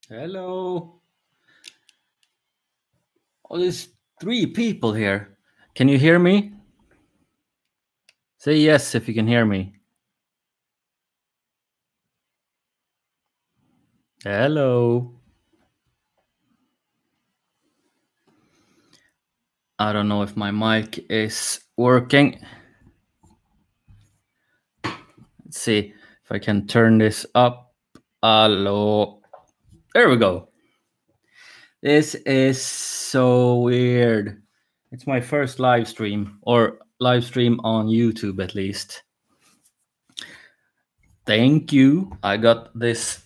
Hello. Oh, there's 3 people here. Can you hear me? Say yes if you can hear me. Hello. I don't know if my mic is working. Let's see if I can turn this up. Hello. There we go. This is so weird. It's my first live stream, or live stream on YouTube at least. Thank you. I got this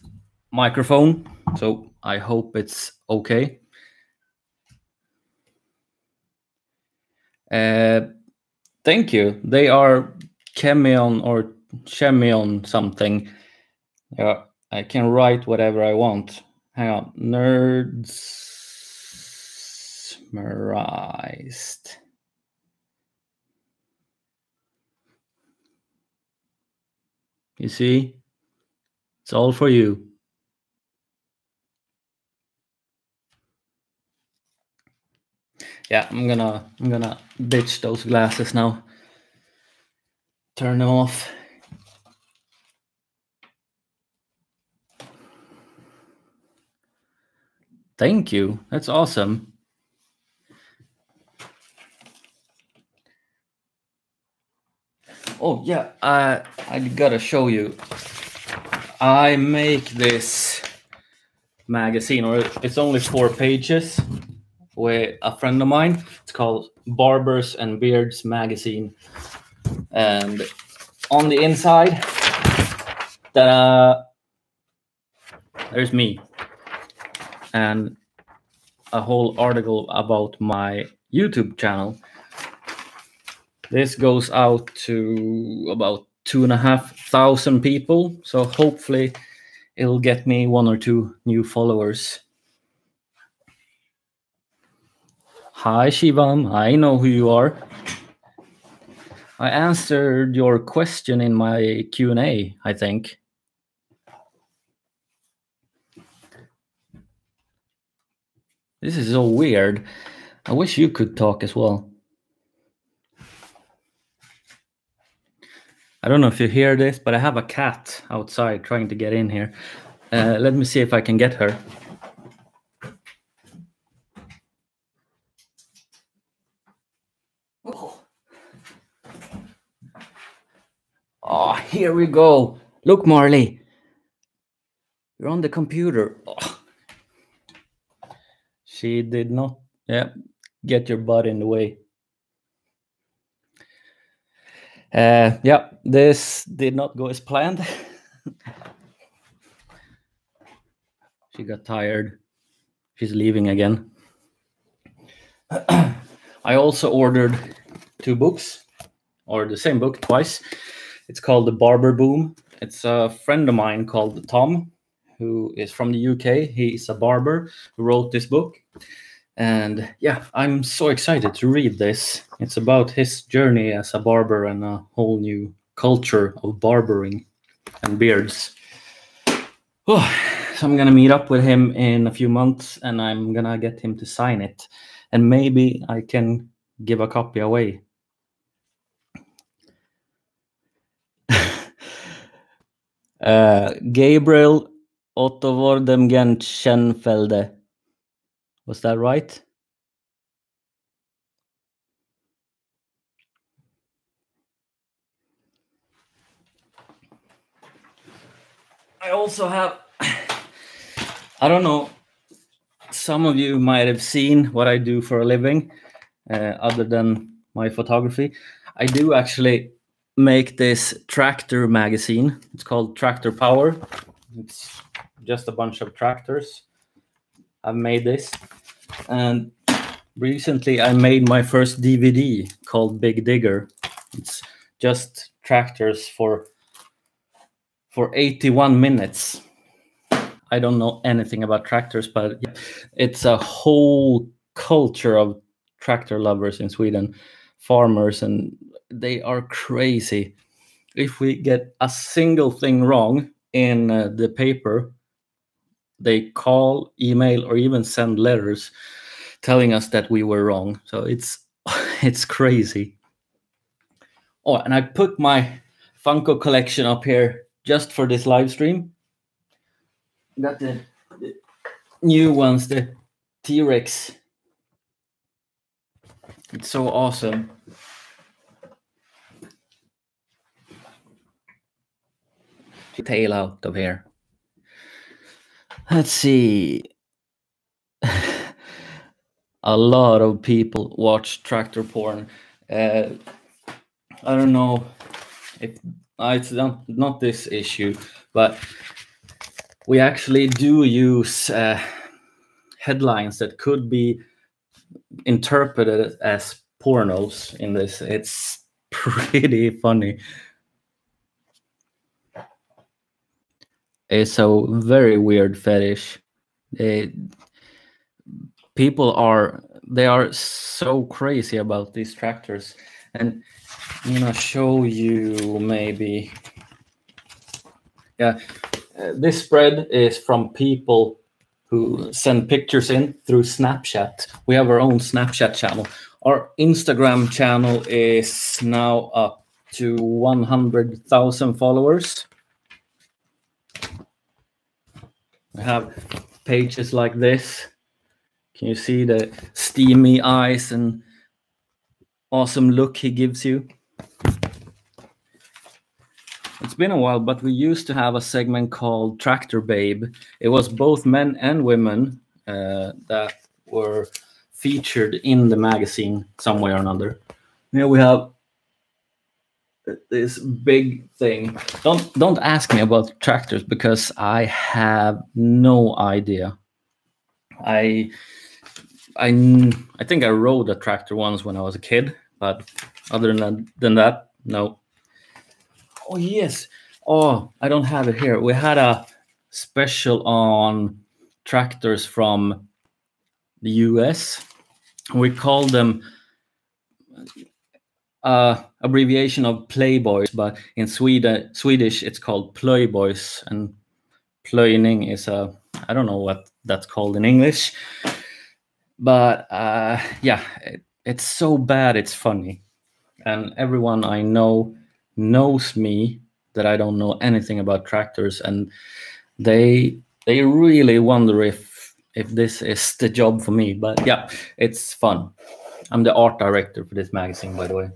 microphone, so I hope it's okay. Thank you. They are Chemion or Chemion something. Yeah, I can write whatever I want. Hang on. Nerdsmerized. You see? It's all for you. Yeah, I'm gonna ditch those glasses now. Turn them off. Thank you. That's awesome. Oh yeah, I gotta show you. I make this magazine, or it's only 4 pages, with a friend of mine. It's called Barbers and Beards Magazine, and on the inside, there's me and a whole article about my YouTube channel. This goes out to about 2,500 people, so hopefully it'll get me 1 or 2 new followers. Hi Shivam, I know who you are. I answered your question in my Q&A, I think. This is so weird. I wish you could talk as well. I don't know if you hear this, but I have a cat outside trying to get in here. Let me see if I can get her. Oh, here we go. Look, Marley. You're on the computer. Oh. She did not. Yeah, get your butt in the way. Yeah, this did not go as planned. She got tired. She's leaving again. I also ordered 2 books, or the same book twice. It's called The Barber Boom. It's a friend of mine called Tom, who is from the UK. He's a barber who wrote this book. And yeah, I'm so excited to read this. It's about his journey as a barber and a whole new culture of barbering and beards. Oh, so I'm gonna meet up with him in a few months, and I'm gonna get him to sign it. And maybe I can give a copy away. Gabriel Otto Wordemgen Schenfelde. Was that right? I also have, I don't know, some of you might have seen what I do for a living, other than my photography. I do actually make this tractor magazine. It's called Tractor Power. It's just a bunch of tractors. I've made this. And recently I made my first DVD called Big Digger. It's just tractors for 81 minutes. I don't know anything about tractors, but it's a whole culture of tractor lovers in Sweden, farmers, and they are crazy. If we get a single thing wrong in the paper, they call, email, or even send letters telling us that we were wrong. So it's crazy. Oh, and I put my Funko collection up here just for this live stream. Got the new ones, the T-Rex. It's so awesome. Tail out of here. Let's see. A lot of people watch tractor porn. I don't know if it's not this issue, but we actually do use headlines that could be interpreted as pornos in this. It's pretty funny. It's a very weird fetish. People are so crazy about these tractors, and I'm gonna show you maybe. Yeah, this spread is from people who send pictures in through Snapchat. We have our own Snapchat channel. Our Instagram channel is now up to 100,000 followers. We have pages like this. Can you see the steamy eyes and awesome look he gives you? It's been a while, but we used to have a segment called Tractor Babe. It was both men and women that were featured in the magazine some way or another. Here we have this big thing. Don't ask me about tractors because I have no idea. I think I rode a tractor once when I was a kid, but other than that, no. Oh, yes. Oh, I don't have it here. We had a special on tractors from the US. We called them abbreviation of Playboys, but in Swedish it's called Plöjboys, and plöjning is I don't know what that's called in English. But yeah, it's so bad it's funny. And everyone I know knows me that I don't know anything about tractors, and they really wonder if this is the job for me. But yeah, it's fun. I'm the art director for this magazine, by the way.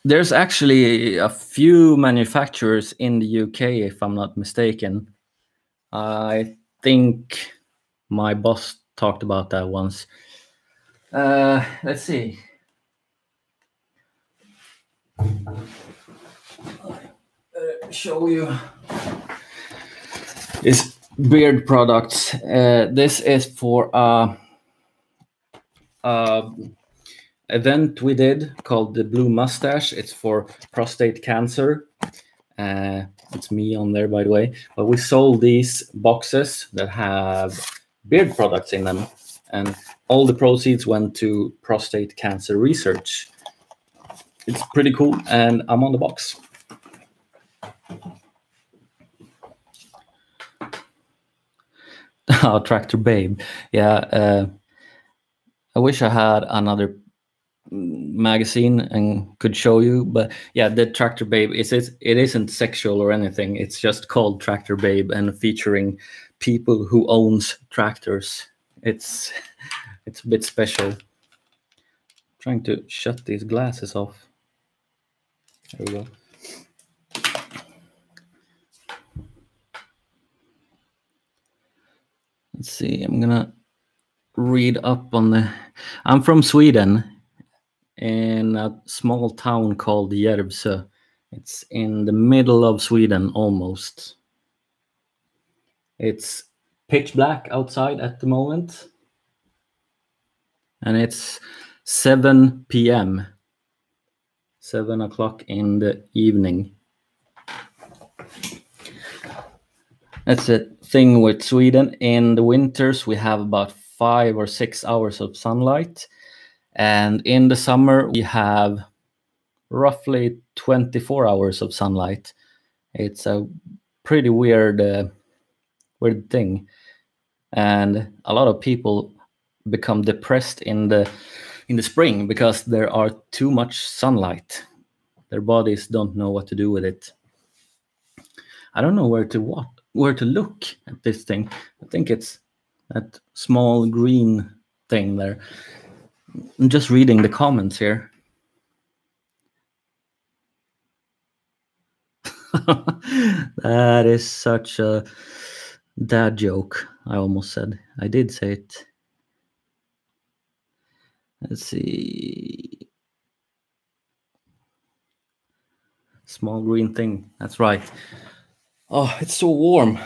There's actually a few manufacturers in the UK, if I'm not mistaken. I think my boss talked about that once. Let's see. Show you is beard products. This is for event we did called the Blue Mustache. It's for prostate cancer. It's me on there, by the way. But we sold these boxes that have beard products in them, and all the proceeds went to prostate cancer research. It's pretty cool, and I'm on the box. Oh, Tractor Babe. Yeah, I wish I had another magazine and could show you, but yeah, the Tractor Babe it isn't sexual or anything. It's just called Tractor Babe and featuring people who owns tractors. It's a bit special. I'm trying to shut these glasses off. There we go. Let's see, I'm gonna read up on the. I'm from Sweden, in a small town called Järvsö. It's in the middle of Sweden almost. It's pitch black outside at the moment, and it's 7 p.m. 7 o'clock in the evening. That's the thing with Sweden. In the winters we have about 5 or 6 hours of sunlight. And in the summer, we have roughly 24 hours of sunlight. It's a pretty weird thing. And a lot of people become depressed in the spring because there are too much sunlight. Their bodies don't know what to do with it. I don't know where to look at this thing. I think it's that small green thing there. I'm just reading the comments here. That is such a dad joke. I almost said. I did say it. Let's see. Small green thing. That's right. Oh, it's so warm.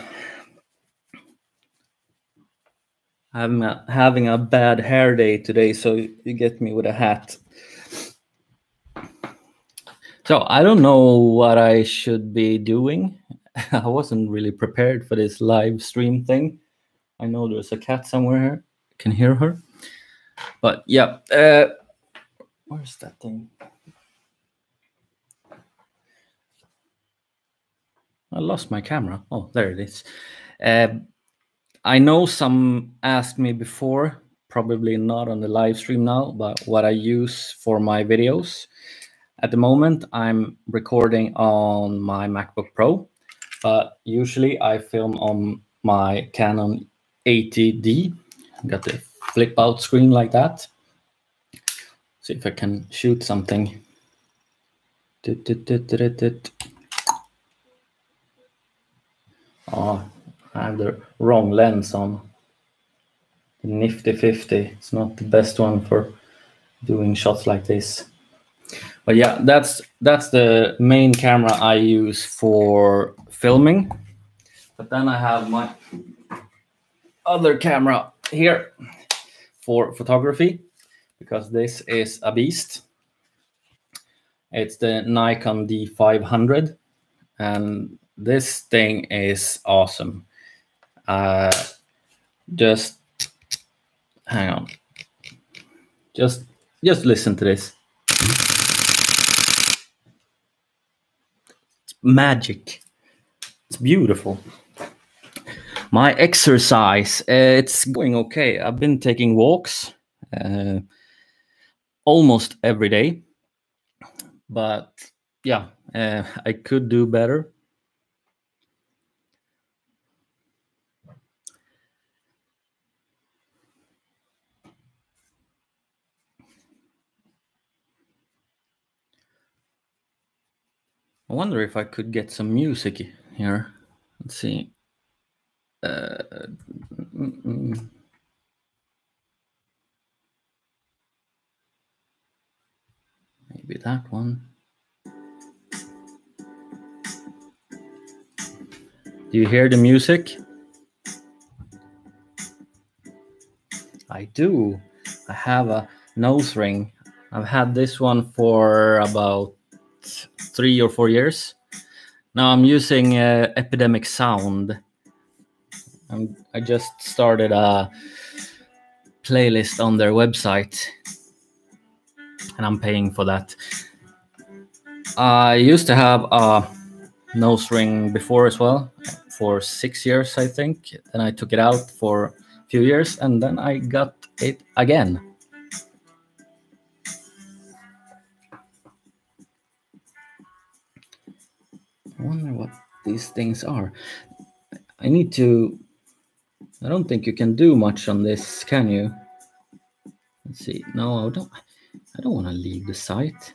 I'm having a bad hair day today, so you get me with a hat. So I don't know what I should be doing. I wasn't really prepared for this live stream thing. I know there's a cat somewhere here. I can hear her. But yeah, where's that thing? I lost my camera. Oh, there it is. I know some asked me before, probably not on the live stream now, but what I use for my videos. At the moment, I'm recording on my MacBook Pro, but usually I film on my Canon 80D. Got the flip out screen like that. See if I can shoot something. Oh, I have the wrong lens on. The nifty 50. It's not the best one for doing shots like this. But yeah, that's the main camera I use for filming. But then I have my other camera here for photography, because this is a beast. It's the Nikon D500, and this thing is awesome. Just hang on. Just listen to this. It's magic. It's beautiful. My exercise, it's going okay. I've been taking walks almost every day. But yeah, I could do better. I wonder if I could get some music here. Let's see. Maybe that one. Do you hear the music? I do. I have a nose ring. I've had this one for about 3 or 4 years. Now I'm using Epidemic Sound. I just started a playlist on their website, and I'm paying for that. I used to have a nose ring before as well, for 6 years, I think. Then I took it out for a few years, and then I got it again. I wonder what these things are. I don't think you can do much on this, can you? Let's see. No, I don't want to leave the site.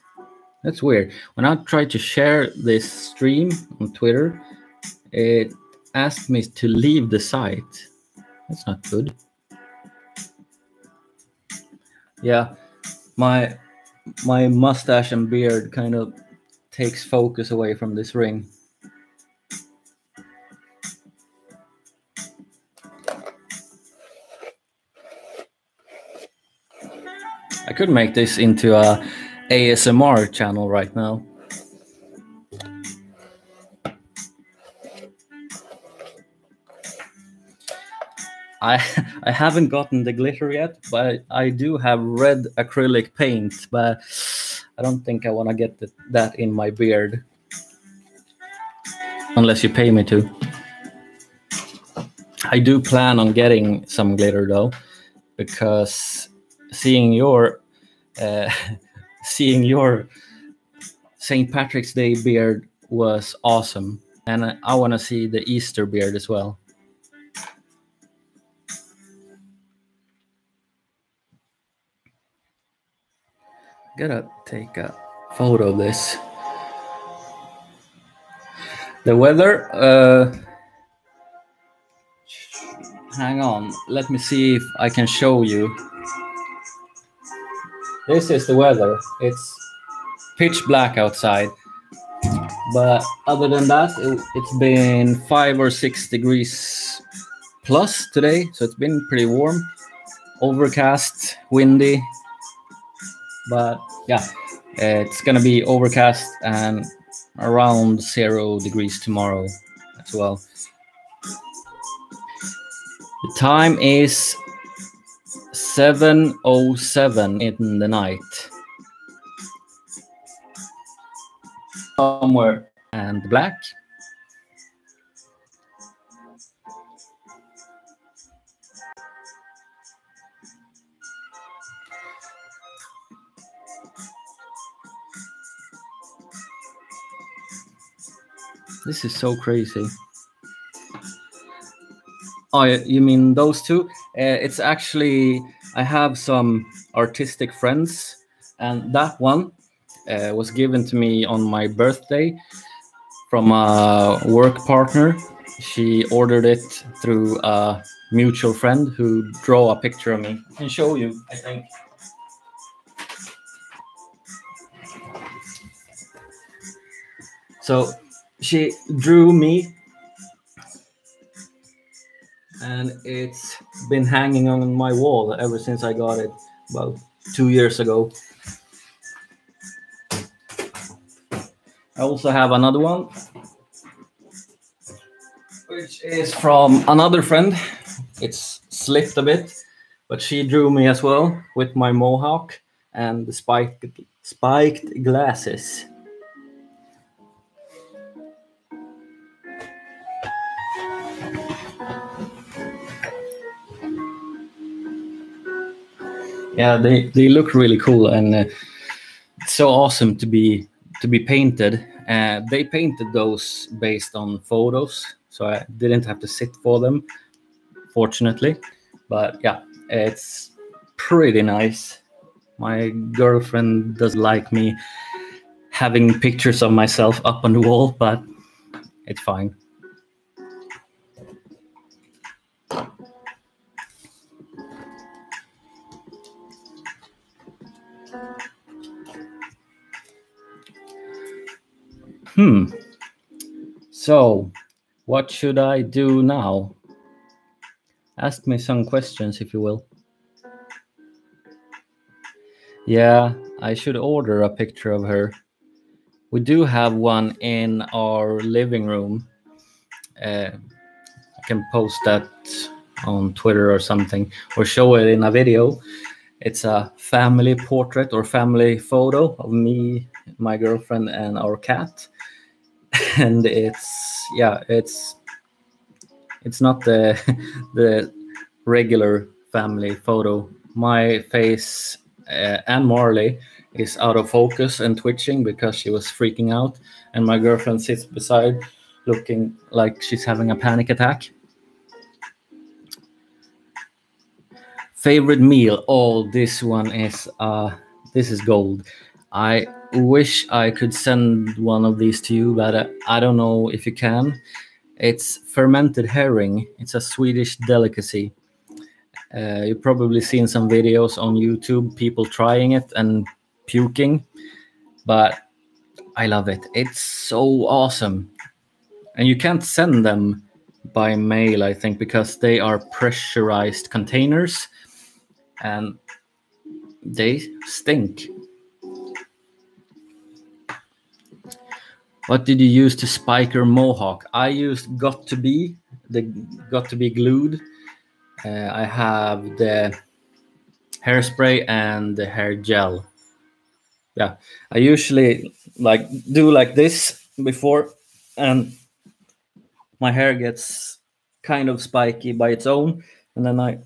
That's weird. When I tried to share this stream on Twitter, it asked me to leave the site. That's not good. Yeah, my mustache and beard kind of takes focus away from this ring. I could make this into a ASMR channel right now. I I haven't gotten the glitter yet, but I do have red acrylic paint, but I don't think I want to get that in my beard. Unless you pay me to. I do plan on getting some glitter though, because seeing your seeing your St. Patrick's Day beard was awesome, and I want to see the Easter beard as well. Gotta take a photo of this. The weather, hang on, let me see if I can show you. This is the weather. It's pitch black outside, but other than that, it's been 5 or 6 degrees plus today, so it's been pretty warm, overcast, windy, but yeah, it's gonna be overcast and around 0 degrees tomorrow as well. The time is 7:07 in the night. Somewhere and black. This is so crazy. Oh, you mean those two? It's actually, I have some artistic friends, and that one was given to me on my birthday from a work partner. She ordered it through a mutual friend who drew a picture of me. I can show you, I think. So she drew me, and it's been hanging on my wall ever since I got it about 2 years ago. I also have another one, which is from another friend. It's slipped a bit, but she drew me as well with my mohawk and the spiked glasses. Yeah, they look really cool, and it's so awesome to be painted. They painted those based on photos, so I didn't have to sit for them, fortunately. But yeah, it's pretty nice. My girlfriend doesn't like me having pictures of myself up on the wall, but it's fine. So, what should I do now? Ask me some questions, if you will. Yeah, I should order a picture of her. We do have one in our living room. I can post that on Twitter or something, or show it in a video. It's a family portrait or family photo of me, my girlfriend, and our cat. And it's not the regular family photo. My face and Marley is out of focus and twitching because she was freaking out, and my girlfriend sits beside looking like she's having a panic attack. Favorite meal? Oh, this one is this is gold. I wish I could send one of these to you, but I don't know if you can. It's fermented herring. It's a Swedish delicacy. You've probably seen some videos on YouTube, people trying it and puking, but I love it. It's so awesome. And you can't send them by mail, I think, because they are pressurized containers and they stink. What did you use to spike your mohawk? I used Got to Be, the Got to Be glued. I have the hairspray and the hair gel. Yeah, I usually like do like this before, and my hair gets kind of spiky by its own, and then I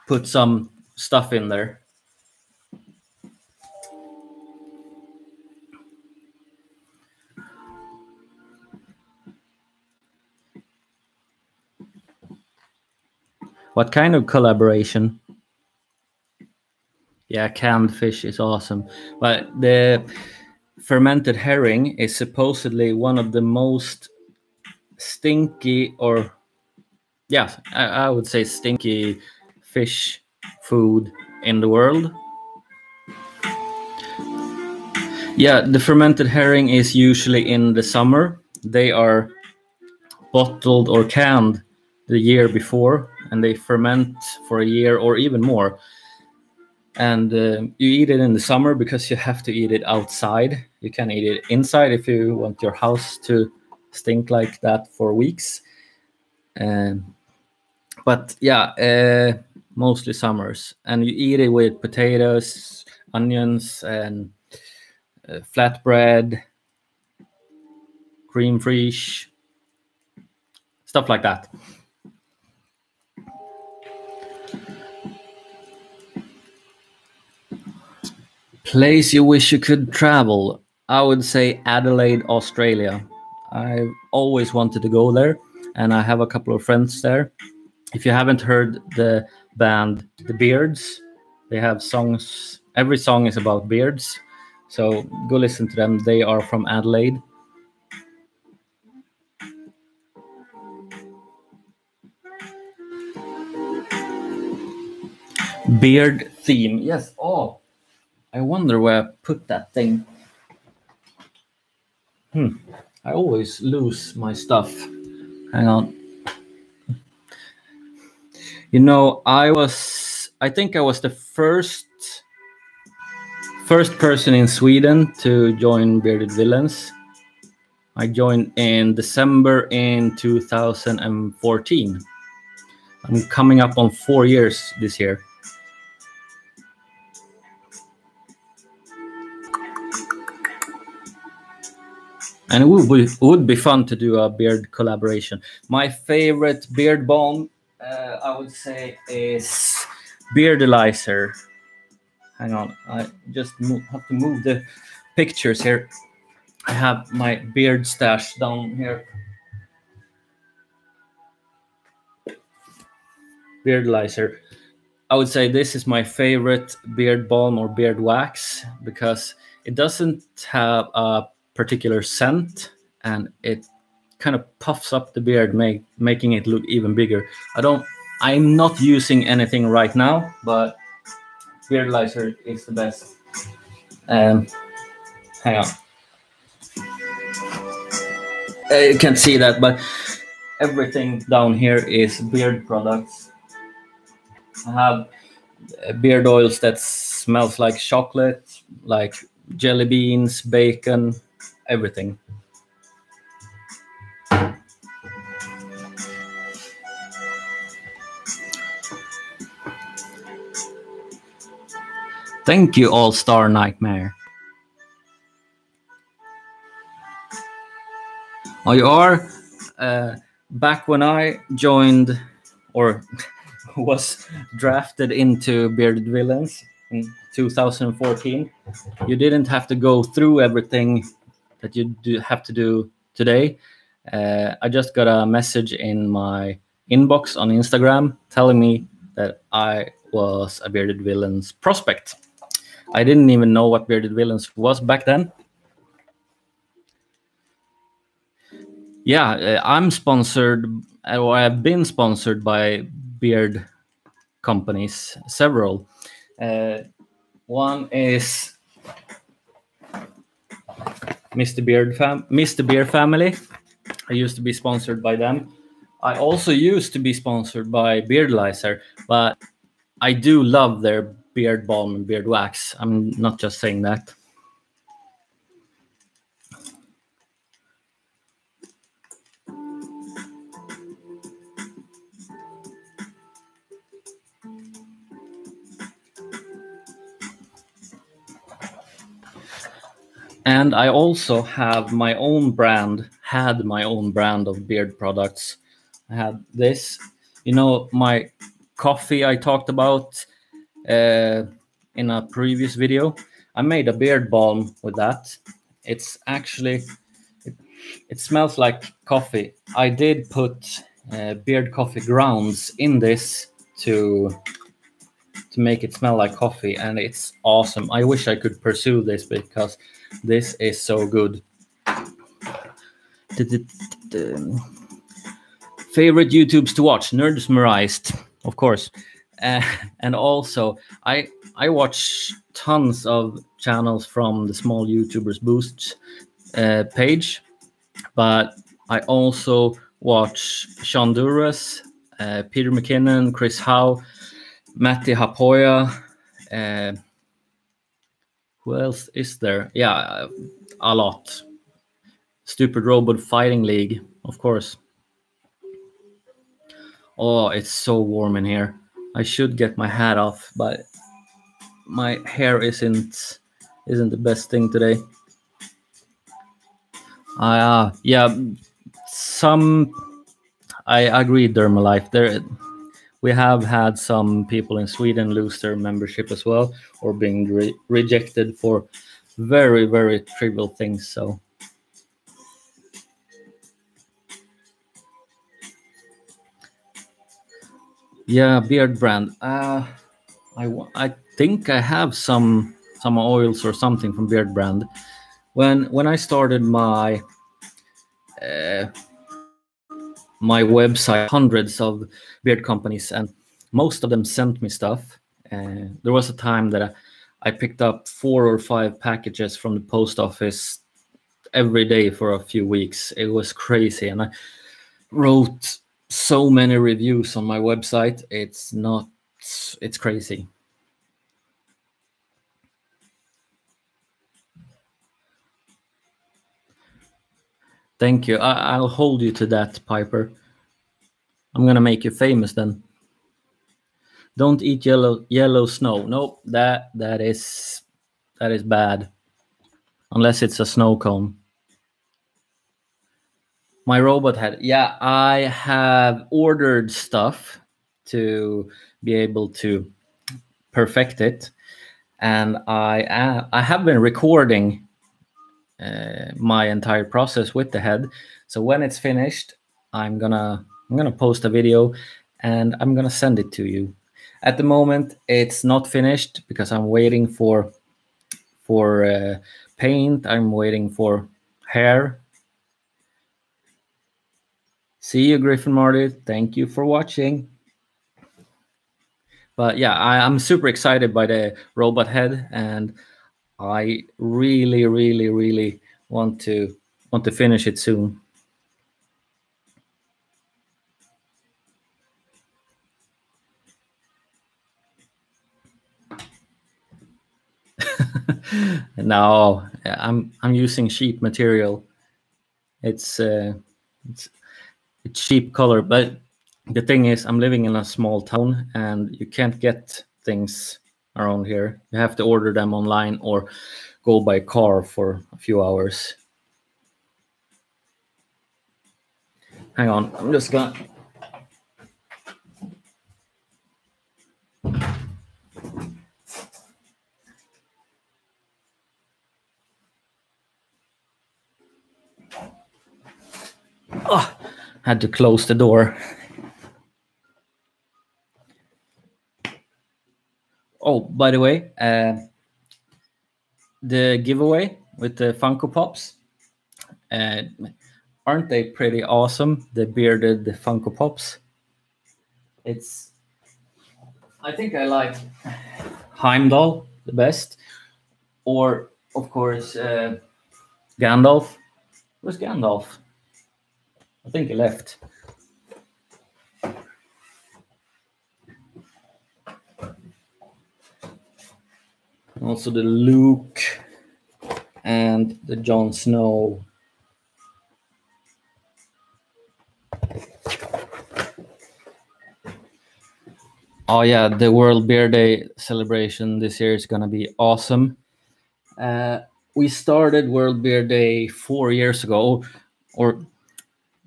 put some stuff in there. What kind of collaboration? Yeah, canned fish is awesome. But the fermented herring is supposedly one of the most stinky, or yeah, I would say stinky fish food in the world. Yeah, the fermented herring is usually in the summer. They are bottled or canned the year before, and they ferment for a year or even more. And you eat it in the summer because you have to eat it outside. You can eat it inside if you want your house to stink like that for weeks. But yeah, mostly summers. And you eat it with potatoes, onions, and flatbread, cream fraiche, stuff like that. Place you wish you could travel. I would say Adelaide, Australia. I've always wanted to go there, and I have a couple of friends there. If you haven't heard the band The Beards, they have songs. Every song is about beards, so go listen to them. They are from Adelaide. Beard theme. Yes. Oh, I wonder where I put that thing. I always lose my stuff. Hang on. You know, I think I was the first person in Sweden to join Bearded Villains. I joined in December in 2014. I'm coming up on 4 years this year. And it would be fun to do a beard collaboration. My favorite beard balm, I would say, is Beardalizer. Hang on, I just have to move the pictures here. I have my beard stash down here. Beardalizer. I would say this is my favorite beard balm or beard wax because it doesn't have a particular scent, and it kind of puffs up the beard, making it look even bigger. I'm not using anything right now, but Beardalizer is the best. Hang on. You can't see that, but everything down here is beard products. I have beard oils that smells like chocolate, like jelly beans, bacon, everything. Thank you, All Star Nightmare. Oh, you are? Back when I joined, or was drafted into Bearded Villains in 2014, you didn't have to go through everything that you have to do today. I just got a message in my inbox on Instagram telling me that I was a Bearded Villains prospect. I didn't even know what Bearded Villains was back then. Yeah, I'm sponsored, or I've been sponsored by beard companies, several. One is Mr. Beard Family. I used to be sponsored by them. I also used to be sponsored by Beardalizer, but I do love their beard balm and beard wax. I'm not just saying that. And I also have my own brand, had my own brand of beard products. I had this, you know, my coffee I talked about in a previous video. I made a beard balm with that. It's actually, it smells like coffee. I did put beard coffee grounds in this to make it smell like coffee, and it's awesome. I wish I could pursue this because this is so good. Favorite YouTubes to watch? Nerdsmerized, of course, and also I watch tons of channels from the Small YouTubers Boost page, but I also watch Sean Duras, Peter McKinnon, Chris Howe, Matti Hapoya. Who else is there? Yeah, a lot. Stupid Robot Fighting League, of course. Oh, it's so warm in here. I should get my hat off, but my hair isn't the best thing today. Yeah, some I agree, Dermalife. There, we have had some people in Sweden lose their membership as well, or being rejected for very, very trivial things. So. Yeah, beard brand. I think I have some oils or something from Beard brand. When I started my my website, hundreds of beard companies, and most of them sent me stuff. There was a time that I picked up 4 or 5 packages from the post office every day for a few weeks. It was crazy, and I wrote so many reviews on my website. It's crazy. Thank you. I'll hold you to that, Piper. I'm gonna make you famous then. Don't eat yellow snow. Nope, that is bad. Unless it's a snow cone. My robot head. Yeah, I have ordered stuff to be able to perfect it, and I have been recording my entire process with the head. So when it's finished, I'm gonna post a video, and I'm gonna send it to you. At the moment, it's not finished because I'm waiting for paint. I'm waiting for hair. See you, Griffin Marty. Thank you for watching. But yeah, I'm super excited by the robot head, and I really, really, really want to finish it soon. No, I'm using cheap material. It's cheap color, but the thing is, I'm living in a small town, and you can't get things around here. You have to order them online or go by car for a few hours. Hang on, I'm just gonna. Oh, had to close the door. Oh, by the way, the giveaway with the Funko Pops, aren't they pretty awesome? The bearded Funko Pops. I think I like Heimdall the best, or of course Gandalf. Where's Gandalf? I think he left. Also the Luke and the Jon Snow. Oh yeah, the World Beer Day celebration this year is gonna be awesome. we started World Beer Day 4 years ago, or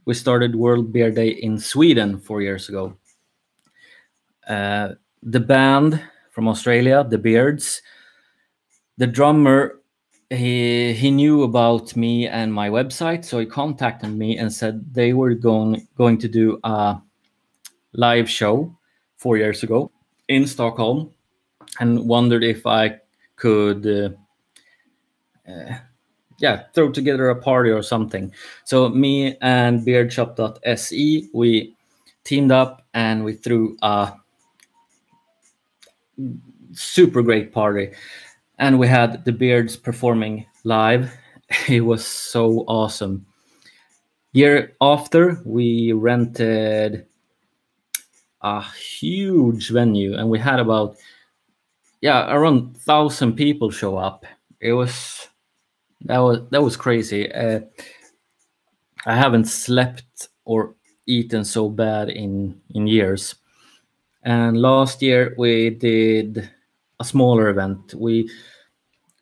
we started World Beer Day in Sweden 4 years ago. The band from Australia, the Beards, the drummer, he knew about me and my website, so he contacted me and said they were going to do a live show 4 years ago in Stockholm, and wondered if I could throw together a party or something. So me and beardshop.se, we teamed up and we threw a super great party. And we had the Beards performing live. It was so awesome. Year after, we rented a huge venue, and we had about around 1,000 people show up. That was crazy. I haven't slept or eaten so bad in years. And last year we did a smaller event. We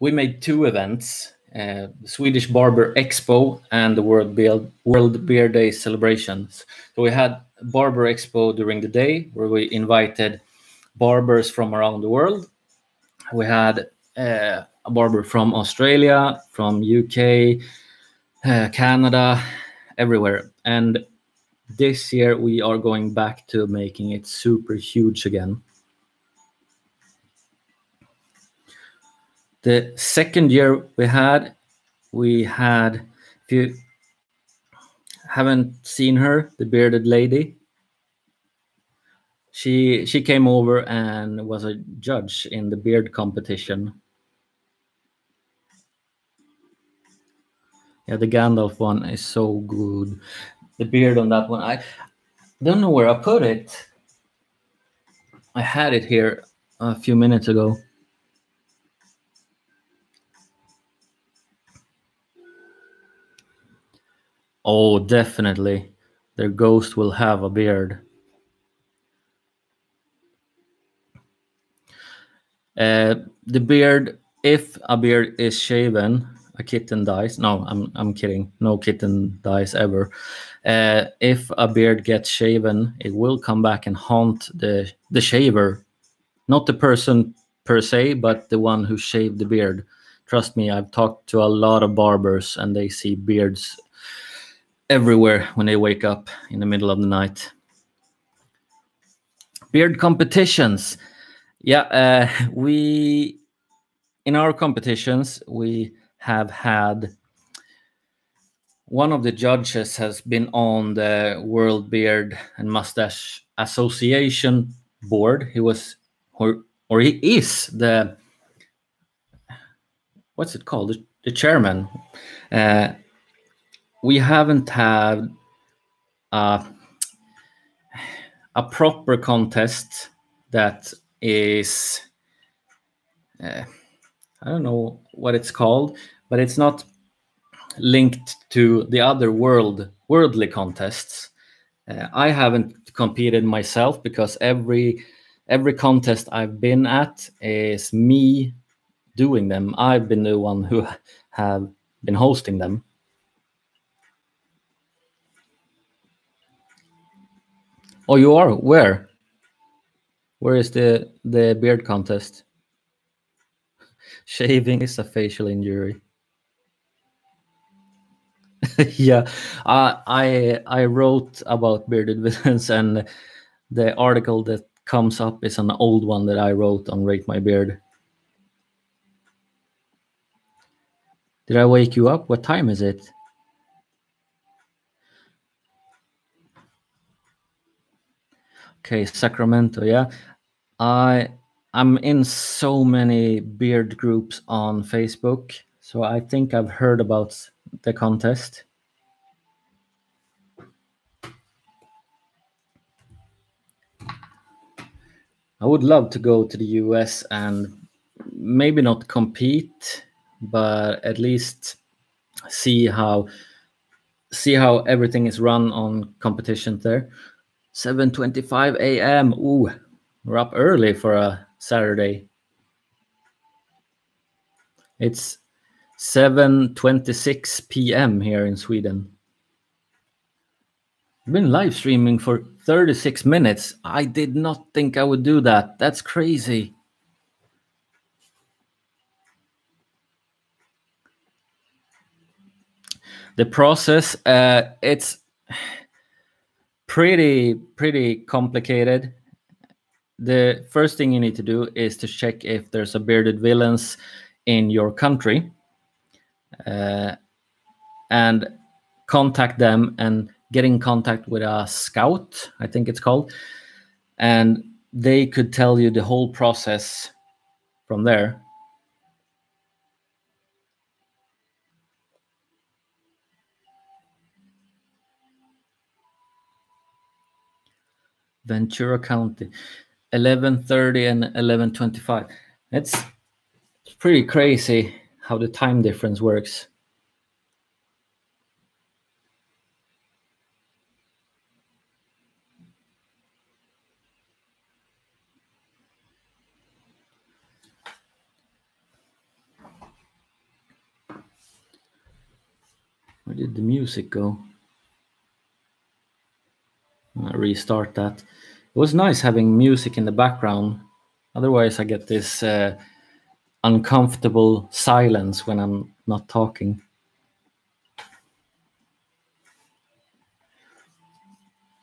made two events: the Swedish Barber Expo and the World Beer Day celebrations. So we had Barber Expo during the day, where we invited barbers from around the world. We had a barber from Australia, from UK, Canada, everywhere. And this year we are going back to making it super huge again. The second year we had, if you haven't seen her, the bearded lady, she came over and was a judge in the beard competition. Yeah, the Gandalf one is so good. The beard on that one, I don't know where I put it. I had it here a few minutes ago. Oh, definitely. Their ghost will have a beard. The beard, if a beard is shaven, a kitten dies. No, I'm kidding. No kitten dies ever. If a beard gets shaven, it will come back and haunt the shaver, not the person per se, but the one who shaved the beard. Trust me, I've talked to a lot of barbers, and they see beards everywhere when they wake up in the middle of the night. Beard competitions. Yeah, we in our competitions we have had one of the judges has been on the World Beard and Mustache Association board. He was or he is the, what's it called, the chairman. We haven't had a proper contest that is I don't know what it's called, but it's not linked to the other worldly contests. I haven't competed myself because every contest I've been at is me doing them. I've been the one who have been hosting them. Oh, you are? Where? Where is the beard contest? Shaving is a facial injury. Yeah, I wrote about bearded villains, and the article that comes up is an old one that I wrote on Rate My Beard. Did I wake you up? What time is it? Okay, Sacramento. Yeah, I'm in so many beard groups on Facebook, so I think I've heard about the contest. I would love to go to the US and maybe not compete, but at least see how everything is run on competitions there. 7:25 a.m. Ooh, we're up early for a Saturday. It's 7:26 p.m. here in Sweden. I've been live streaming for 36 minutes. I did not think I would do that. That's crazy. The process, it's pretty complicated. The first thing you need to do is to check if there's a bearded villains in your country, and contact them and get in contact with a scout, I think it's called, and they could tell you the whole process from there. Ventura County, 11:30 and 11:25. It's pretty crazy how the time difference works. Where did the music go? I'll restart that. It was nice having music in the background. Otherwise, I get this uncomfortable silence when I'm not talking.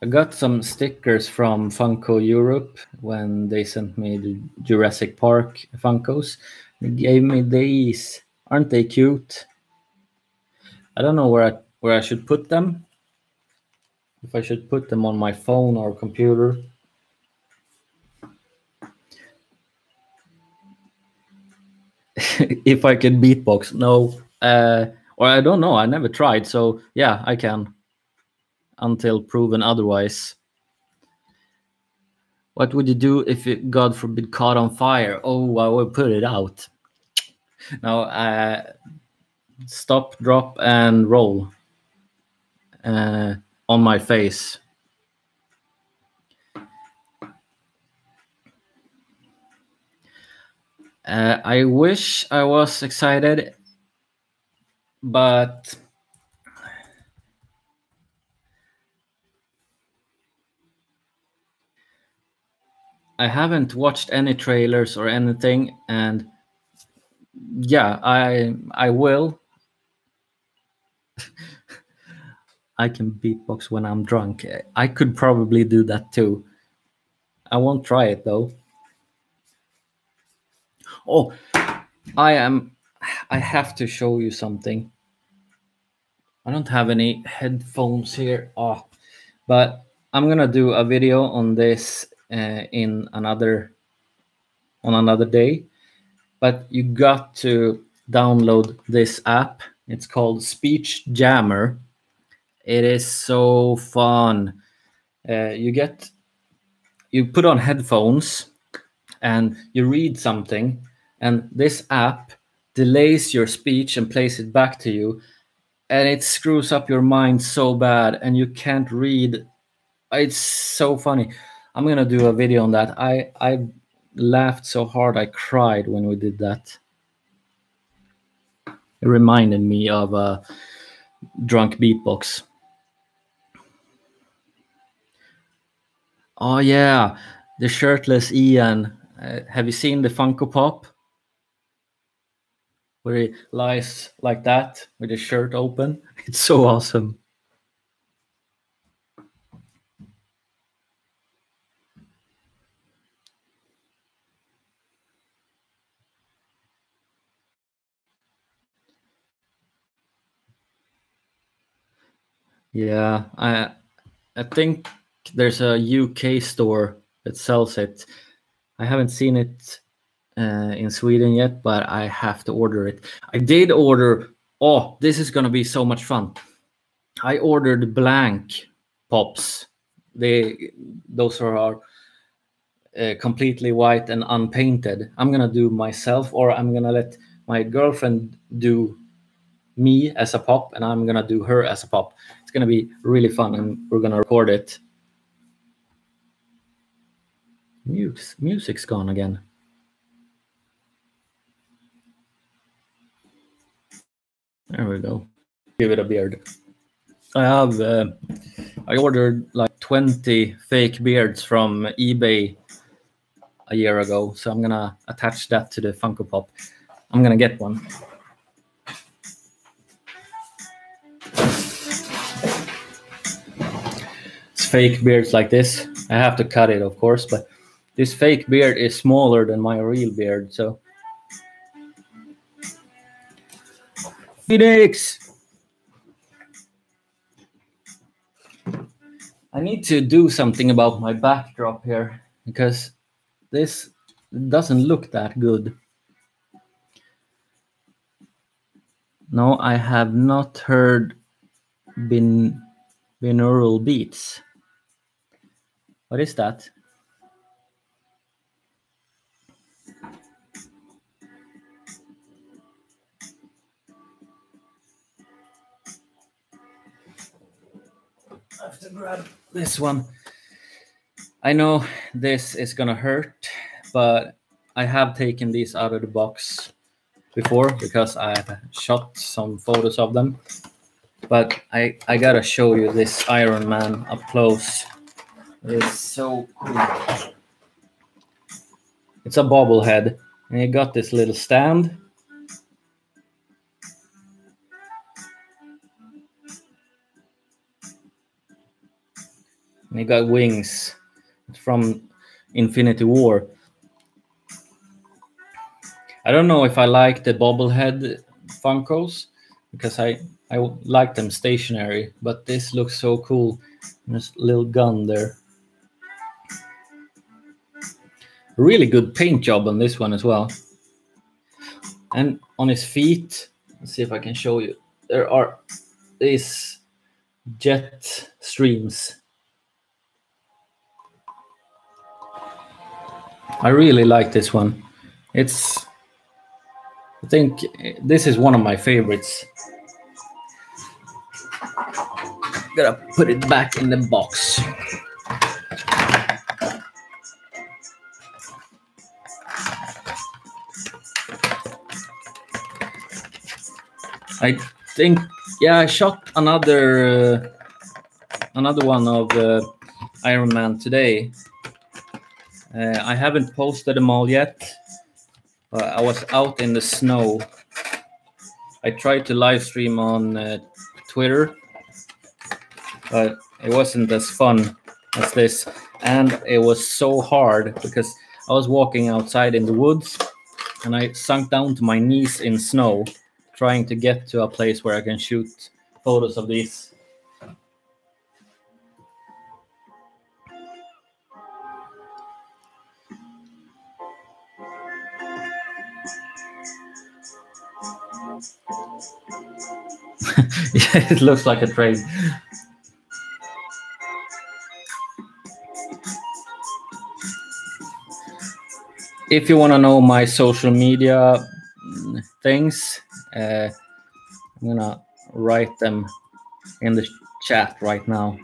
I got some stickers from Funko Europe when they sent me the Jurassic Park Funkos. They gave me these. Aren't they cute? I don't know where I should put them. If I should put them on my phone or computer. If I can beatbox, no. Or I don't know. I never tried. So yeah, I can. Until proven otherwise. What would you do if it, God forbid, caught on fire? Oh, I would put it out. Now, stop, drop, and roll on my face. I wish I was excited, but I haven't watched any trailers or anything, and yeah, I will. I can beatbox when I'm drunk. I could probably do that too. I won't try it though. Oh, I have to show you something. I don't have any headphones here. Oh, but I'm gonna do a video on this on another day. But you got to download this app. It's called Speech Jammer. It is so fun. You put on headphones and you read something, and this app delays your speech and plays it back to you, and it screws up your mind so bad and you can't read. It's so funny. I'm gonna do a video on that. I laughed so hard I cried when we did that. It reminded me of a drunk beatbox. Oh yeah, the shirtless Ian. Have you seen the Funko Pop where he lies like that with his shirt open? It's so awesome. Yeah, I think there's a UK store that sells it. I haven't seen it in Sweden yet, but I have to order it. I did order. Oh, this is gonna be so much fun. I ordered blank pops. Those are completely white and unpainted. I'm gonna do myself, or I'm gonna let my girlfriend do me as a pop, and I'm gonna do her as a pop. It's gonna be really fun, and we're gonna record it. Music's gone again. There we go. Give it a beard. I ordered like 20 fake beards from eBay a year ago, so I'm gonna attach that to the Funko Pop. I'm gonna get one. It's fake beards like this. I have to cut it, of course, but this fake beard is smaller than my real beard, so. Phoenix! I need to do something about my backdrop here, because this doesn't look that good. No, I have not heard binaural beats. What is that? I have to grab this one. I know this is gonna hurt, but I have taken these out of the box before because I've shot some photos of them. But I gotta show you this Iron Man up close. It's so cool. It's a bobblehead, and you got this little stand. And you got wings from Infinity War. I don't know if I like the bobblehead Funkos because I like them stationary, but this looks so cool. There's a little gun there. Really good paint job on this one as well. And on his feet, let's see if I can show you. There are these jet streams. I really like this one. I think this is one of my favorites. Gotta put it back in the box. I think, yeah, I shot another one of Iron Man today. I haven't posted them all yet. I was out in the snow. I tried to live stream on Twitter, but it wasn't as fun as this. And it was so hard because I was walking outside in the woods and I sunk down to my knees in snow, trying to get to a place where I can shoot photos of these. Yeah, it looks like a train. If you want to know my social media things, I'm gonna write them in the chat right now.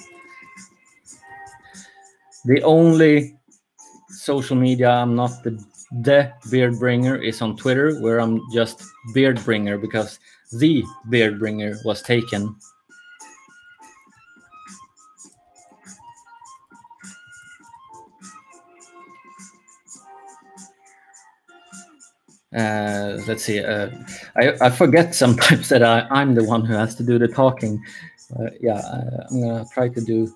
The only social media I'm not the beard bringer is on Twitter, where I'm just beard bringer because the beard bringer was taken. Let's see. I forget sometimes that I'm the one who has to do the talking. Yeah, I'm gonna try to do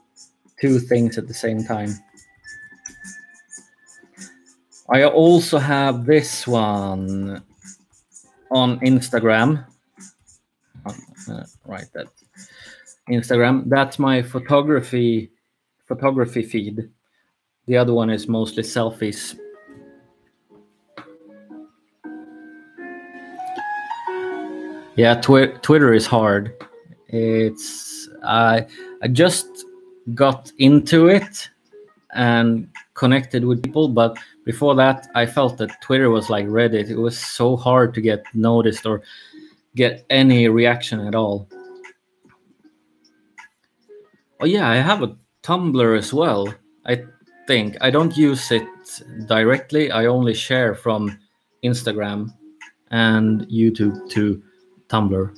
two things at the same time. I also have this one on Instagram. Right, that Instagram. That's my photography feed. The other one is mostly selfies. Yeah, Twitter is hard. I just got into it and connected with people, but before that I felt that Twitter was like Reddit. It was so hard to get noticed or get any reaction at all. Oh yeah, I have a Tumblr as well. I think I don't use it directly. I only share from Instagram and YouTube to Tumblr.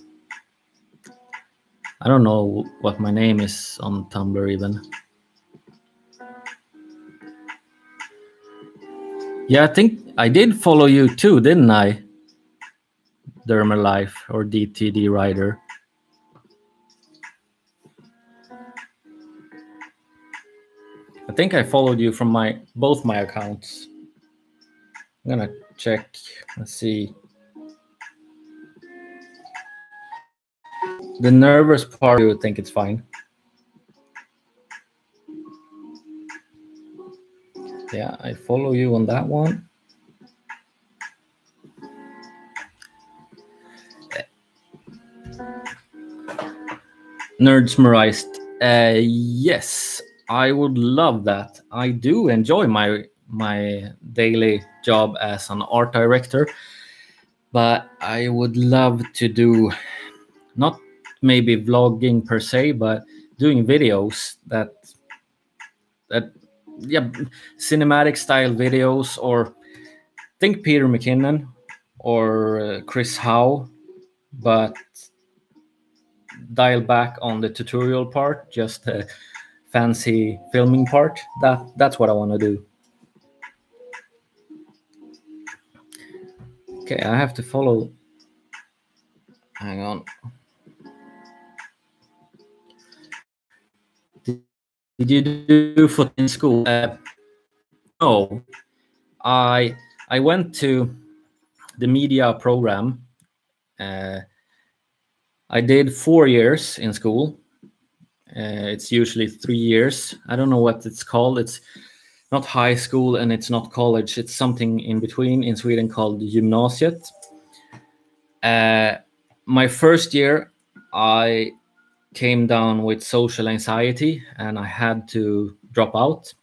I don't know what my name is on Tumblr even. Yeah, I think I did follow you too, didn't I? Dermalife or DTD Rider. I think I followed you from both my accounts. I'm gonna check. Let's see. The nervous part, you think it's fine. Yeah, I follow you on that one. Nerdsmerized. Yes, I would love that. I do enjoy my daily job as an art director, but I would love to do not maybe vlogging per se, but doing videos that yeah, cinematic style videos, or think Peter McKinnon or Chris Howe, but dial back on the tutorial part, just the fancy filming part. That's what I want to do. Okay, I have to follow. Hang on. Did you do foot in school? No, I went to the media program. I did 4 years in school. It's usually 3 years. I don't know what it's called. It's not high school and it's not college. It's something in between in Sweden called gymnasiet. My first year, I came down with social anxiety and I had to drop out.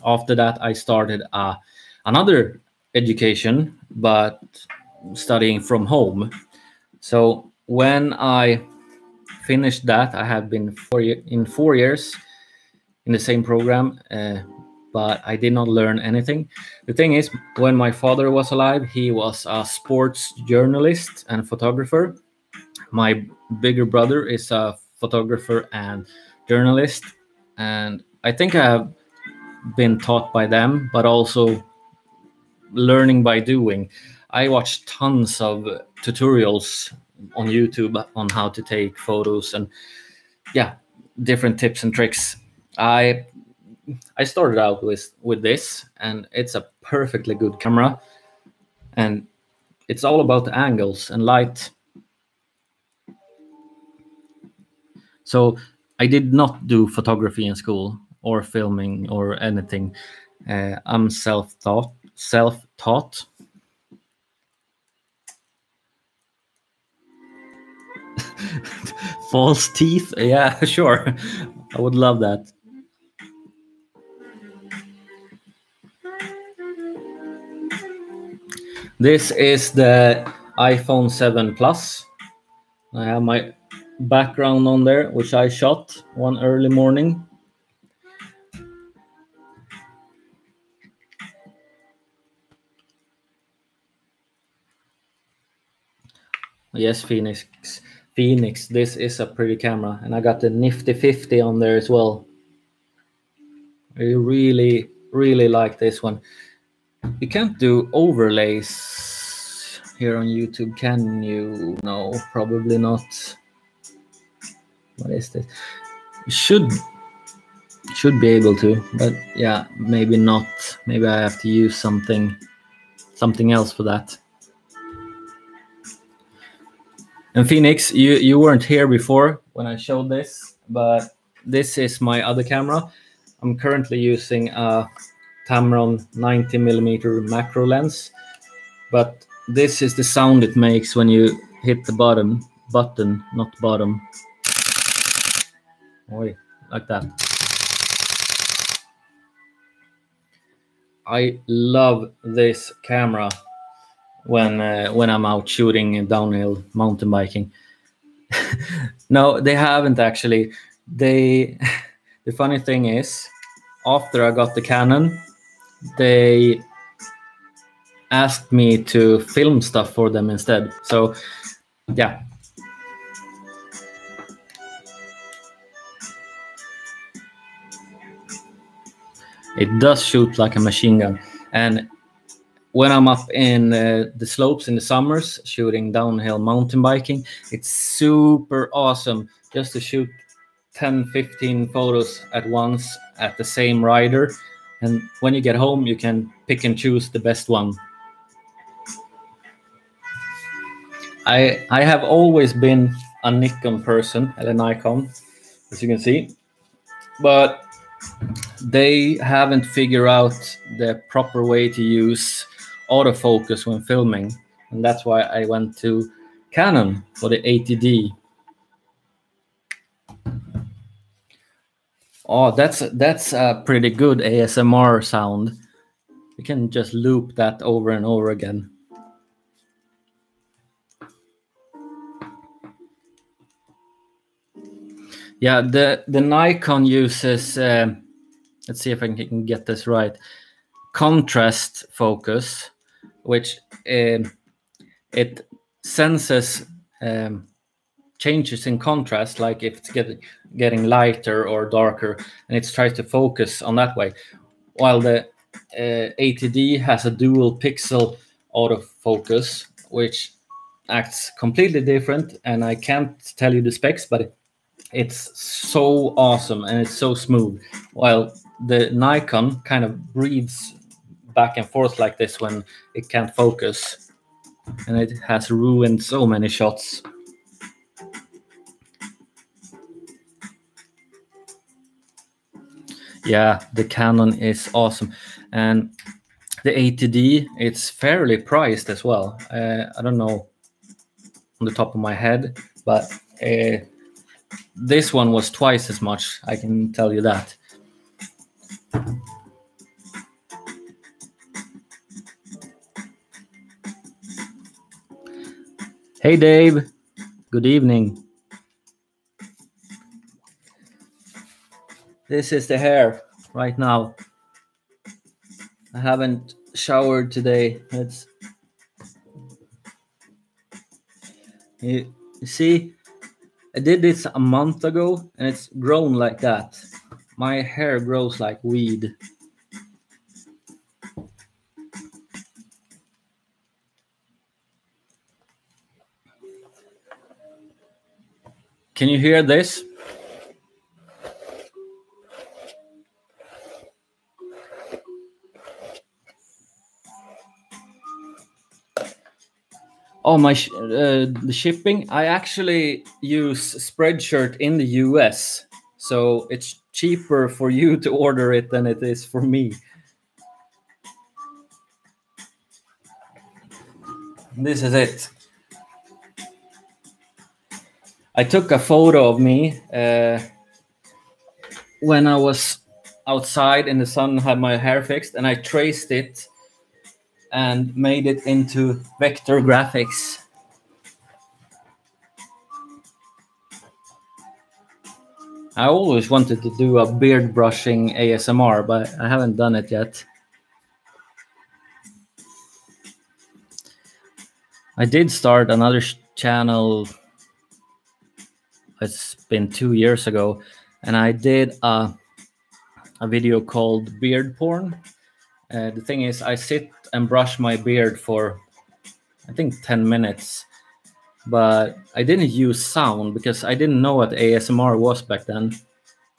After that, I started another education, but studying from home. So when I finished that, I have been 4 years in the same program, but I did not learn anything. The thing is, when my father was alive, he was a sports journalist and photographer. My bigger brother is a photographer and journalist, and I think I have been taught by them, but also learning by doing. I watched tons of tutorials on YouTube on how to take photos and different tips and tricks. I started out with this, and it's a perfectly good camera, and it's all about the angles and light. So I did not do photography in school or filming or anything. I'm self-taught. False teeth? Yeah, sure. I would love that. This is the iPhone 7 Plus. I have my background on there, which I shot one early morning. Yes, Phoenix, this is a pretty camera, and I got the nifty 50 on there as well. I really, really like this one. You can't do overlays here on YouTube, can you? No, probably not. What is this? You should be able to, but yeah, maybe not. Maybe I have to use something else for that. And Phoenix, you weren't here before when I showed this, but this is my other camera. I'm currently using a Tamron 90mm macro lens, but this is the sound it makes when you hit the button, not bottom. Oi, like that. I love this camera when I'm out shooting downhill mountain biking. No, they haven't actually. The funny thing is, after I got the Canon, they asked me to film stuff for them instead. So yeah, It does shoot like a machine gun. And when I'm up in the slopes in the summers shooting downhill mountain biking, it's super awesome just to shoot 10-15 photos at once at the same rider, and when you get home you can pick and choose the best one. I have always been a Nikon person and a Nikon, as you can see, but they haven't figured out the proper way to use autofocus when filming, and that's why I went to Canon for the 80D. Oh, that's a pretty good ASMR sound. You can just loop that over and over again. Yeah, the Nikon uses, let's see if I can get this right, contrast focus, which it senses changes in contrast, like if it's getting lighter or darker, and it tries to focus on that way. While the 80D has a dual pixel autofocus, which acts completely different, and I can't tell you the specs, but it's so awesome and it's so smooth. While the Nikon kind of breathes back and forth like this when it can't focus, and it has ruined so many shots. Yeah, the Canon is awesome, and the 80D, it's fairly priced as well. I don't know on the top of my head, but this one was twice as much, I can tell you that. Hey Dave, good evening. This is the hair right now. I haven't showered today. You see, I did this a month ago and it's grown like that. My hair grows like weed. Can you hear this? Oh, the shipping. I actually use Spreadshirt in the US, so it's cheaper for you to order it than it is for me. This is it. I took a photo of me when I was outside in the sun, had my hair fixed, and I traced it and made it into vector graphics. I always wanted to do a beard brushing ASMR, but I haven't done it yet. I did start another channel. It's been 2 years ago, and I did a video called Beard Porn. The thing is, I sit and brush my beard for, I think, 10 minutes. But I didn't use sound because I didn't know what ASMR was back then.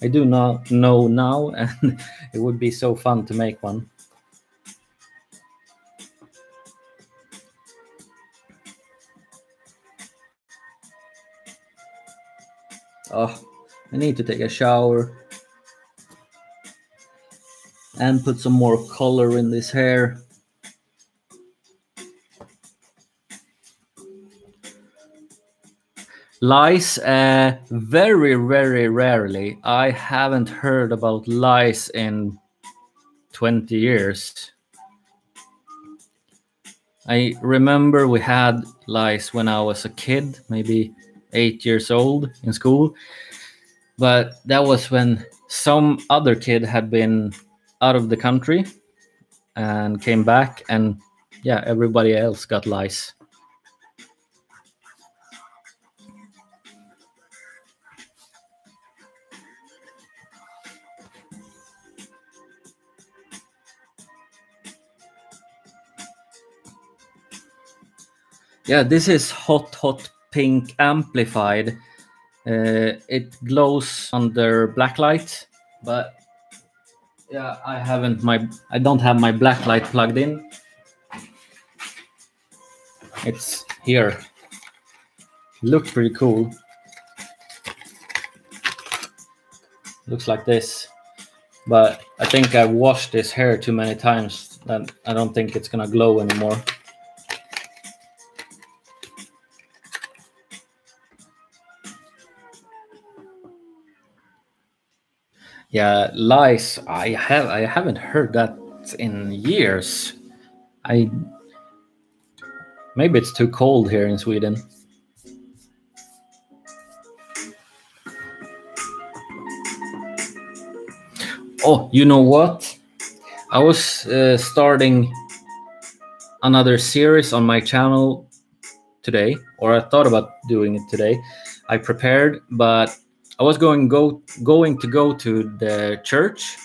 I do not know now, and it would be so fun to make one. Oh, I need to take a shower and put some more color in this hair. Lice, very, very rarely. I haven't heard about lice in 20 years. I remember we had lice when I was a kid, maybe 8 years old in school. But that was when some other kid had been out of the country and came back, and yeah, everybody else got lice. Yeah, this is hot pink amplified. It glows under blacklight, but yeah, I don't have my blacklight plugged in. It's here. Looks pretty cool. Looks like this, but I think I've washed this hair too many times that I don't think it's gonna glow anymore. Yeah, lice. I haven't heard that in years. Maybe it's too cold here in Sweden. Oh, you know what? I was starting another series on my channel today, or I thought about doing it today. I prepared, but I was going to go to the church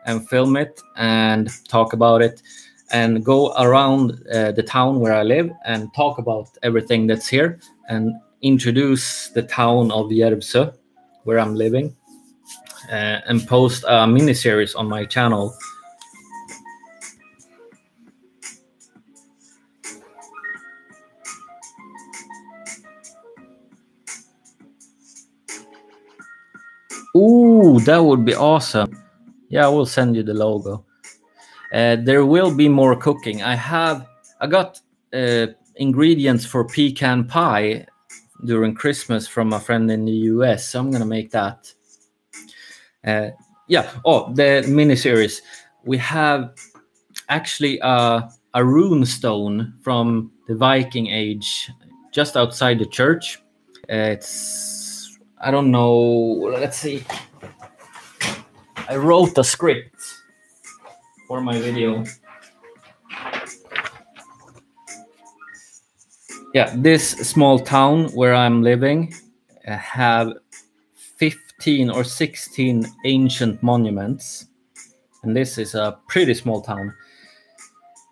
and film it and talk about it and go around the town where I live and talk about everything that's here and introduce the town of Järvsö where I'm living and post a mini series on my channel. Ooh, that would be awesome. Yeah, I will send you the logo. There will be more cooking. I got ingredients for pecan pie during Christmas from a friend in the US, so I'm gonna make that. Yeah. Oh, the miniseries. We have actually a rune stone from the Viking Age just outside the church. It's, I don't know. Let's see. I wrote a script for my video. Yeah, this small town where I'm living have 15 or 16 ancient monuments, and this is a pretty small town.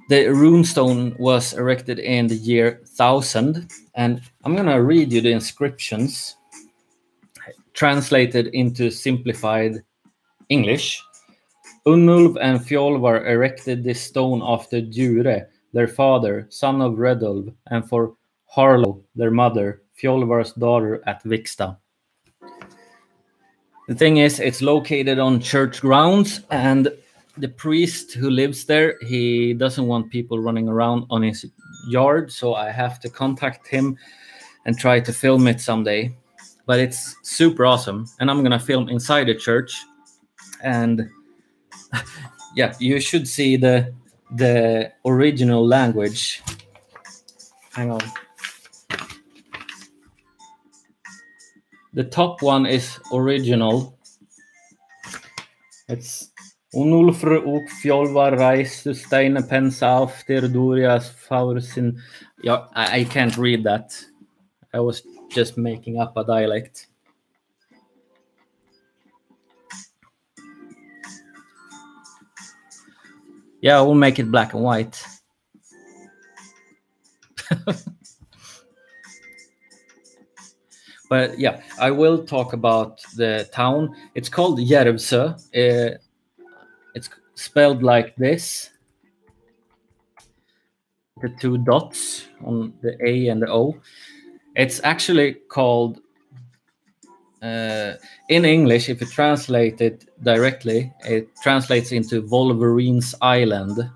The runestone was erected in the year 1000, and I'm gonna read you the inscriptions translated into simplified English. Unnulf and Fjolvar erected this stone after Djure, their father, son of Redulv, and for Harlo, their mother, Fjolvar's daughter at Viksta. The thing is, it's located on church grounds, and the priest who lives there, he doesn't want people running around on his yard, so I have to contact him and try to film it someday. But it's super awesome, and I'm gonna film inside the church, and yeah, you should see the original language. Hang on. The top one is original. It's Unulfr och Fjolvar reiste steine pensa after Dorias faursin. Yeah, I can't read that. I was just making up a dialect. Yeah, I will make it black and white. But yeah, I will talk about the town. It's called Järvsö. It's spelled like this. The two dots on the A and the O. It's actually called, in English, if you translate it directly, it translates into Wolverine's Island.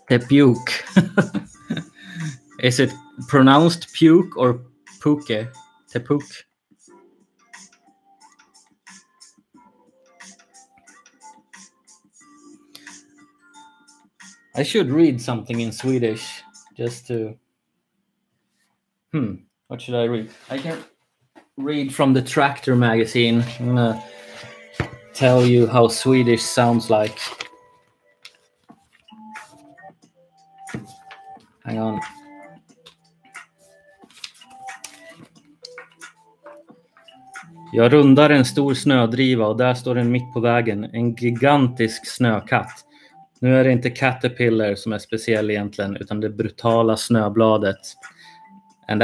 The puke. Is it pronounced puke or puke? Tepuk. I should read something in Swedish just to. What should I read? I can read from the Tractor magazine. I'm gonna tell you how Swedish sounds like. Hang on. Jag rundar en stor snödriva och där står den mitt på vägen. En gigantisk snökatt. Nu är det inte Caterpillar som är speciell egentligen, utan det brutala snöbladet. And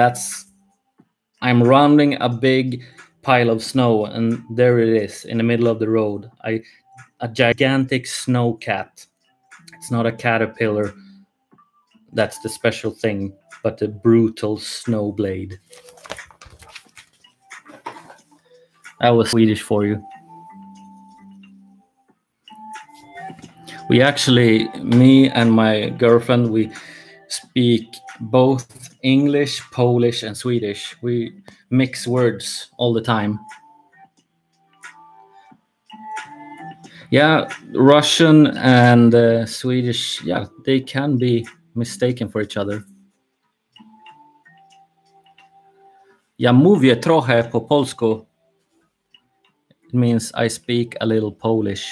I'm rounding a big pile of snow, and there it is in the middle of the road. A gigantic snow cat. It's not a caterpillar. That's the special thing, but a brutal snow blade. That was Swedish for you. We actually, me and my girlfriend, we speak both English, Polish, and Swedish. We mix words all the time. Yeah, Russian and Swedish, yeah, they can be mistaken for each other. Ja mówię trochę po polsku. It means I speak a little Polish.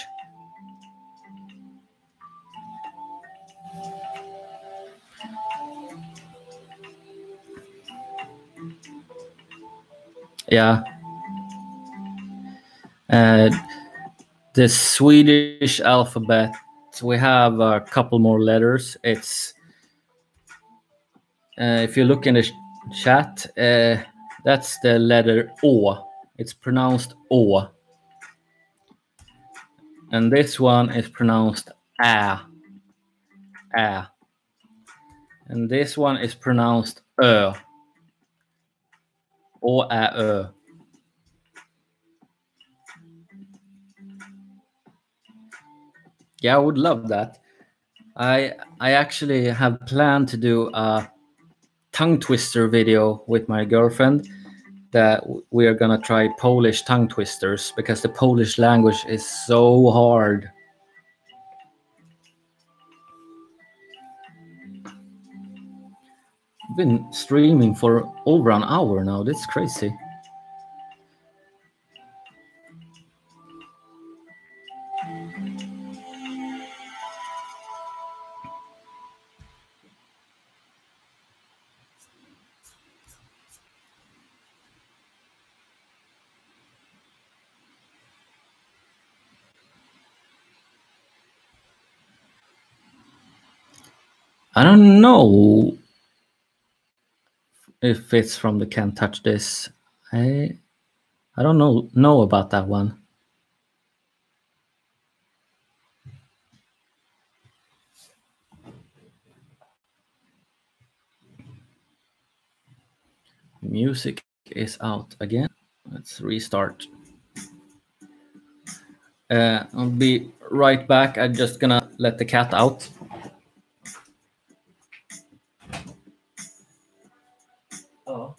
Yeah. The Swedish alphabet, we have a couple more letters. It's if you look in the chat, that's the letter Å. It's pronounced Å. And this one is pronounced Ä. Ä. And this one is pronounced Ö. Å, Ä, Ö. Yeah, I would love that. I actually have planned to do a tongue twister video with my girlfriend that we are gonna try Polish tongue twisters because the Polish language is so hard. I've been streaming for over an hour now. That's crazy. I don't know if it's from the Can't Touch This. I don't know about that one. Music is out again. Let's restart. I'll be right back. I'm just gonna let the cat out. Oh.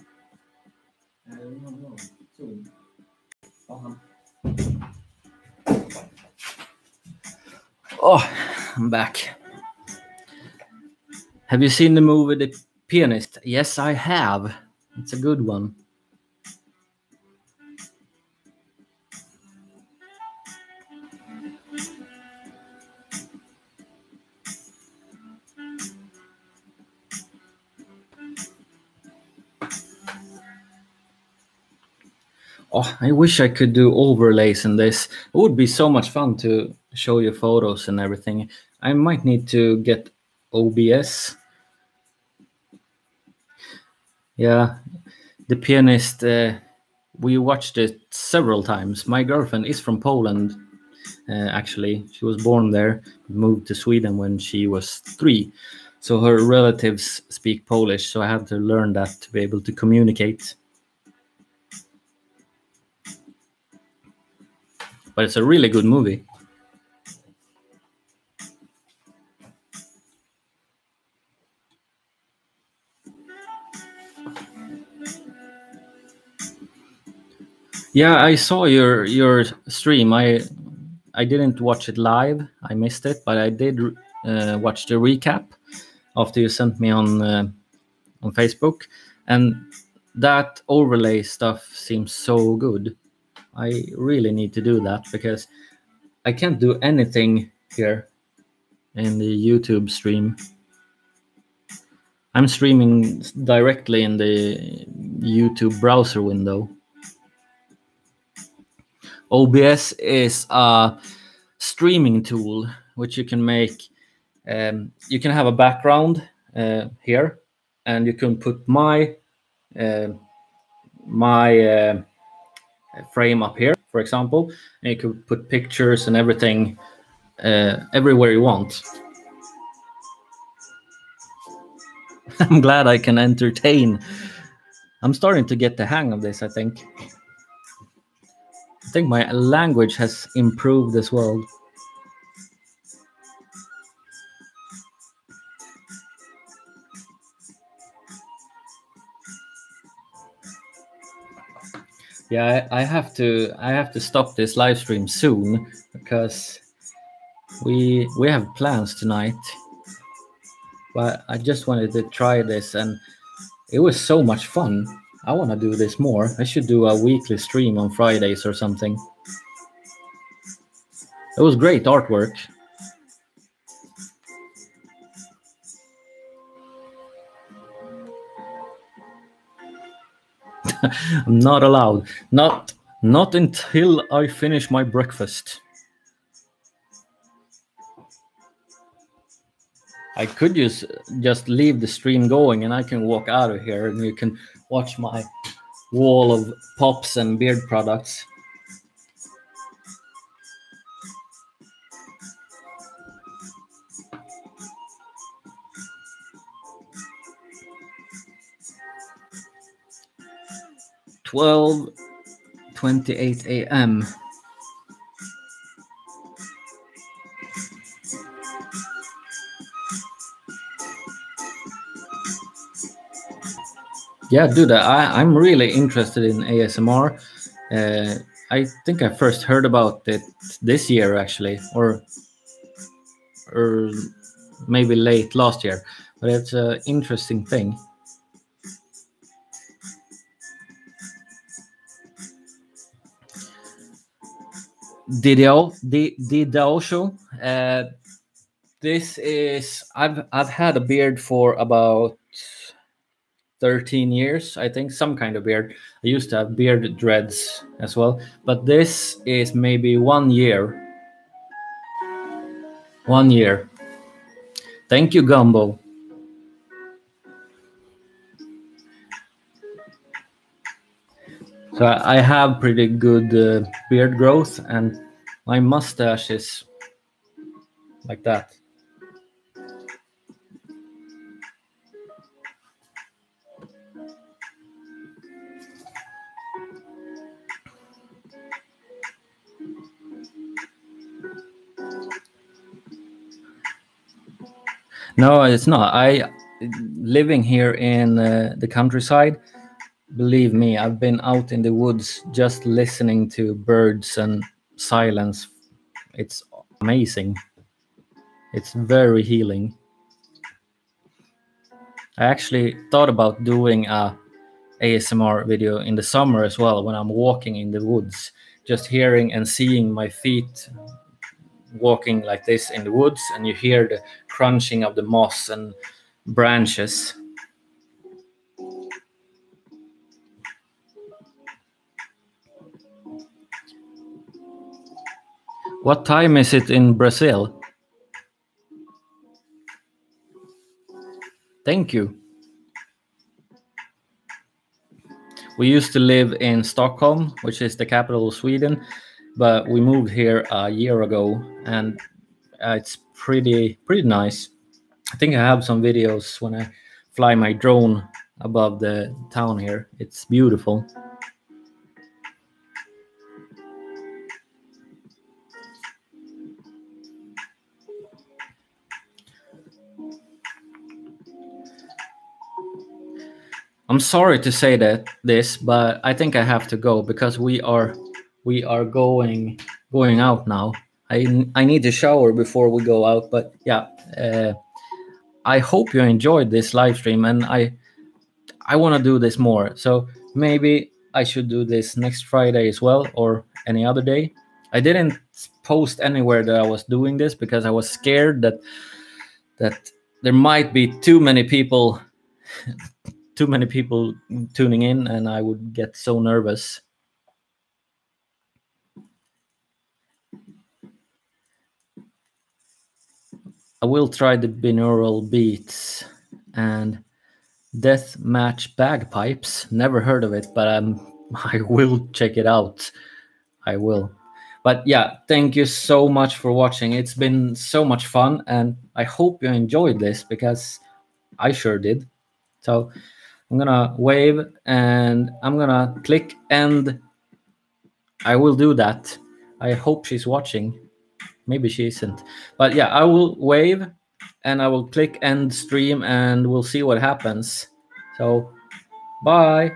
Oh, I'm back. Have you seen the movie The Pianist? Yes, I have. It's a good one. Oh, I wish I could do overlays in this. It would be so much fun to show you photos and everything. I might need to get OBS. Yeah, The Pianist, we watched it several times. My girlfriend is from Poland, actually. She was born there, moved to Sweden when she was 3. So her relatives speak Polish, so I had to learn that to be able to communicate. But it's a really good movie. Yeah, I saw your stream. I didn't watch it live. I missed it, but I did watch the recap after you sent me on Facebook, and that overlay stuff seems so good. I really need to do that because I can't do anything here in the YouTube stream. I'm streaming directly in the YouTube browser window. OBS is a streaming tool which you can make. You can have a background here, and you can put my frame up here, for example, and you can put pictures and everything everywhere you want. I'm glad I can entertain. I'm starting to get the hang of this, I think. I think my language has improved as well. Yeah, I have to stop this live stream soon because we have plans tonight. But I just wanted to try this, and it was so much fun. I want to do this more. I should do a weekly stream on Fridays or something. It was great artwork. I'm not allowed. Not until I finish my breakfast. I could just leave the stream going and I can walk out of here and you can watch my wall of pops and beard products. (12:28 a.m.) Yeah, dude, I'm really interested in ASMR. I think I first heard about it this year, actually, or maybe late last year. But it's an interesting thing. Didao show. This is I've had a beard for about 13 years, I think, some kind of beard. I used to have beard dreads as well, but this is maybe 1 year. 1 year. Thank you, Gumbo. So I have pretty good beard growth, and my mustache is like that. No, it's not. Living here in the countryside, believe me, I've been out in the woods just listening to birds and silence. It's amazing. It's very healing. I actually thought about doing a ASMR video in the summer as well, when I'm walking in the woods, just hearing and seeing my feet walking like this in the woods, and you hear the crunching of the moss and branches. What time is it in Brazil? Thank you. We used to live in Stockholm, which is the capital of Sweden, but we moved here a year ago, and it's pretty nice. I think I have some videos when I fly my drone above the town here. It's beautiful. I'm sorry to say this, but I think I have to go because we are going out now. I need to shower before we go out, but yeah, I hope you enjoyed this live stream, and I want to do this more. So maybe I should do this next Friday as well, or any other day. I didn't post anywhere that I was doing this because I was scared that there might be too many people too many people tuning in, and I would get so nervous. I will try the binaural beats and death match bagpipes. Never heard of it, but I will check it out. I will. But yeah, thank you so much for watching. It's been so much fun, and I hope you enjoyed this, because I sure did. So I'm gonna wave and I'm gonna click end. I will do that. I hope she's watching. Maybe she isn't. But yeah, I will wave and I will click end stream and we'll see what happens. So bye.